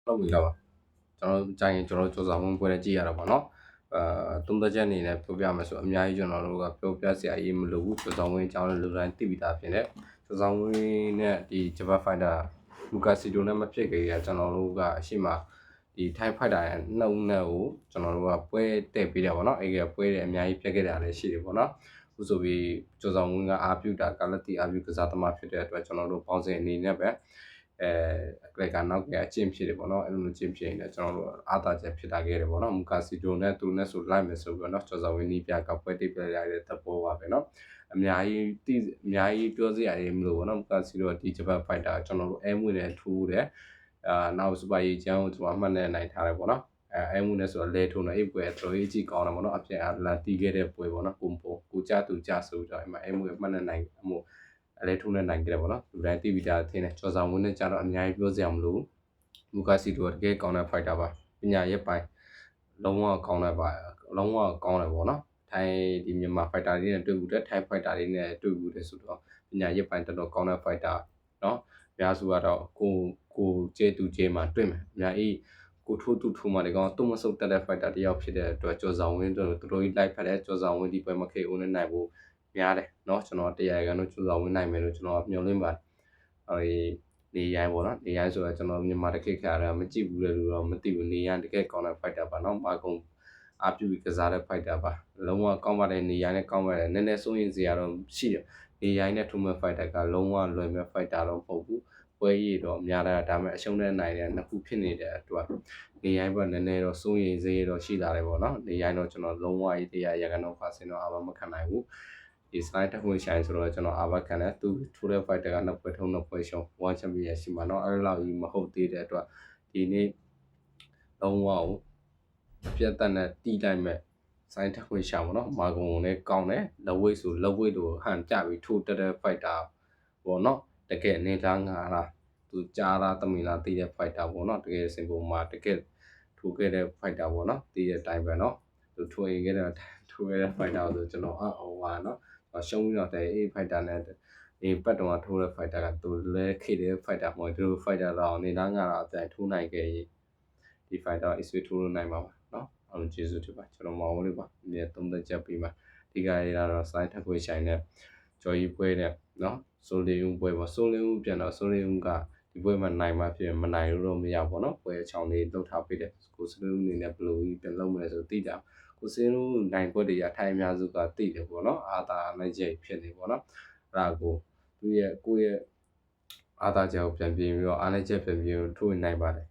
လောက်ပြီလားပါကျွန်တော်ကြိုင်ရင်ကျွန်တော်စူးစမ်းဝင်ပွဲနဲ့ကြည့်ရတာပေါ့နော်သုံးသက်ချက်အနေနဲ့ပြောပြမယ်ဆိုအများကြီးကျွန်တော်တို့ကပြောပြစရာအရေးမလိုဘူးစူးစမ်းဝင်အကြောင်းလည်းလူတိုင်းသိပြီးသားဖြစ်နေစူးစမ်းဝင်နဲ့ဒီဂျပန်ဖိုက်တာလူကာစီတိုနဲ့မဖြစ်ကြရကျွန်တော်တို့ကအရှိမဒီထိုင်းဖိုက်တာရဲ့နှုတ်နဲ့ကိုကျွန်တော်တို့ကပွဲတက်ပေးတယ်ပေါ့နော်အဲ့ကပွဲတွေအများကြီးပြက်ခဲ့တာလည်းရှိတယ်ပေါ့နော်ဥဆိုပြီးစူးစမ်းဝင်ကအာပြုတာကလတိအာပြုကစားသမားဖြစ်တဲ့အတွက်ကျွန်တော်တို့ပေါင်းစင်အနေနဲ့ပဲအကနောက်ကအကျင့်ဖြစ်တယ်ပေါ့နော်အဲ့လိုမျိုးကျင့်ဖြစ်နေတယ်ကျွန်တော်တို့အားသာချက်ဖြစ်တာခဲ့တယ်ပေါ့နော်မူကာစီဒိုနဲ့သူနဲ့ဆိုလိုက်မယ်ဆိုပြီးတော့ကျော်စောဝင်းနီးပြကပွဲတိပြရတဲ့သဘောပါပဲနော်အများကြီးပြောစရာတွေမလို့ပေါ့နော်မူကာစီဒိုဒီဂျပန်ဖိုက်တာကျွန်တော်တို့အဲမွေနဲ့ထူးတယ်နောက်စူပါရီချန်ကိုကျွန်တော်အမှတ်နဲ့နိုင်ထားတယ်ပေါ့နော်အဲမွေနဲ့ဆိုတော့လဲထုံးတော့အဲ့ပွဲတော်ရေးကြည့်ကောင်းတယ်ပေါ့နော်အပြင်လာတီးခဲ့တဲ့ပွဲပေါ့နော်ကိုကြသူကြဆိုတော့အဲ့မှာအဲမွေအမှတ်နဲ့နိုင်မှုအလဲထုံးနဲ့နိုင်ကြတယ်ပေါ့နော်လူတိုင်းသိပြီးသားထင်းတယ်ကျော်ဆောင်ဝင်းနဲ့ကြတော့အများကြီးပြောစရာမလိုမူကာစီတိုတကယ်ကောင်းတဲ့ဖိုက်တာပါပညာရဲ့ပိုင်းလုံးဝကောင်းတဲ့ပါလုံးဝကောင်းတယ်ပေါ့နော်ထိုင်းဒီမြန်မာဖိုက်တာတွေနဲ့တွေ့ဘူးတဲ့ထိုင်းဖိုက်တာတွေနဲ့တွေ့ဘူးတဲ့ဆိုတော့ပညာရဲ့ပိုင်းတော်တော်ကောင်းတဲ့ဖိုက်တာနော်အများစုကတော့ကိုကျေတူကျေမှာတွေ့မယ်အများကြီးကိုထိုးတူထိုးမှလည်းကောင်းသူ့မဆုတ်တက်တဲ့ဖိုက်တာတယောက်ဖြစ်တဲ့အတွက်ကျော်ဆောင်ဝင်းတို့တော်တော်ကြီးလိုက်ဖက်တဲ့ကျော်ဆောင်ဝင်းဒီပွဲမှာခေဦးနဲ့နိုင်ဖို့များတယ်เนาะကျွန်တော်တရားရကန်တော့ကျော်ဆောင်ဝင်းနိုင်မယ်လို့ကျွန်တော်မျှော်လင့်ပါတယ်နေရိုင်းပေါ့နော်နေရိုင်းဆိုတော့ကျွန်တော်မြန်မာတကိတ်ခါရမကြည့်ဘူးလေလို့တော့မသိဘူးနေရိုင်းတကယ်ကောင်းတဲ့ဖိုက်တာပါနော်မာကုံအပြူကစားတဲ့ဖိုက်တာပါလုံးဝကောင်းပါတယ်နေရိုင်းနဲ့ကောင်းပါတယ်နည်းနည်းစိုးရင်စရာတော့ရှိတယ်နေရိုင်းနဲ့ထူမဲ့ဖိုက်တာကလုံးဝလွယ်မဲ့ဖိုက်တာတော့မဟုတ်ဘူးပွဲရည်တော့များတာဒါပေမဲ့အရှုံးနဲ့နိုင်တဲ့နှစ်ခုဖြစ်နေတဲ့အတွက်နေရိုင်းဘက်နည်းနည်းတော့စိုးရင်စေးတော့ရှိလာတယ်ပေါ့နော်နေရိုင်းတော့ကျွန်တော်လုံးဝရေးတရားရကန်တော့ပါစင်တော့အမမခံနိုင်ဘူးဒီစလိုက်တစ်ခုဆိုင်ဆိုတော့ကျွန်တော်အာဘခံတယ်သူထိုးတဲ့ fighter ကနှစ်ပွဲထုံးနှစ်ပွဲရှုံး one champion ရှိမှာเนาะအဲ့လောက်ကြီးမဟုတ်သေးတဲ့အတွက်ဒီနေ့လုံးဝကိုပြတ်တက်နဲ့တီးလိုက်မဲ့ဆိုင်တစ်ခုရှာမှာเนาะမာဂုံလည်းကောင်းတယ်လက်ဝိတ်ဆိုလက်ဝိတ်တို့ဟန်ကြပြီးထိုးတက်တဲ့ fighter ပေါ့เนาะတကယ်နေသားငါလားသူကြားလားတမီလားတီးတဲ့ fighter ပေါ့เนาะတကယ်စင်ပုံမှာတကယ်ထိုးခဲ့တဲ့ fighter ပေါ့เนาะတီးတဲ့အတိုင်းပဲเนาะသူထိုးခဲ့တဲ့ fighter ဆိုကျွန်တော်အော်ပါเนาะရှုံးပြီးတော့တဲ့အေးဖိုက်တာနဲ့ဒီပတ်တော်ထိုးတဲ့ဖိုက်တာကသူလဲခေတဲ့ဖိုက်တာမဟုတ်သူဖိုက်တာတော့နေသားငါတော့အပြန်ထိုးနိုင်ခဲ့ဒီဖိုက်တာ is ထိုးလို့နိုင်ပါပါเนาะအားလုံးကျေးဇူးတင်ပါကျွန်တော်မောင်လေးပါဒီသုံးသက်ချက်ပေးပါဒီကရတော့ site ထပ်ခွေဆိုင်နဲ့ကြော်ကြီးပွဲနဲ့เนาะဆိုလီဦးပွဲပေါ့ဆိုလီဦးပြန်တော့ဆိုလီဦးကဒီပွဲမှာနိုင်မှဖြစ်မနိုင်လို့မရဘူးเนาะပွဲအချောင်းလေးလှုပ်ထားပေးတယ်ကိုစလူးအနေနဲ့ဘယ်လိုကြီးပြန်လုပ်မလဲဆိုသိကြကိုစင်းတို့နိုင်ပွဲတွေရထိုင်အများစုကသိတယ်ပေါ့နော်အာသာနဲ့ကျိတ်ဖြစ်နေပေါ့နော်အဲ့ဒါကိုသူရဲ့ကိုယ့်ရဲ့အာသာချက်ကိုပြန်ပြင်ပြီးတော့အားနဲ့ချက်ပြန်ပြင်ထိုးနိုင်ပါတယ်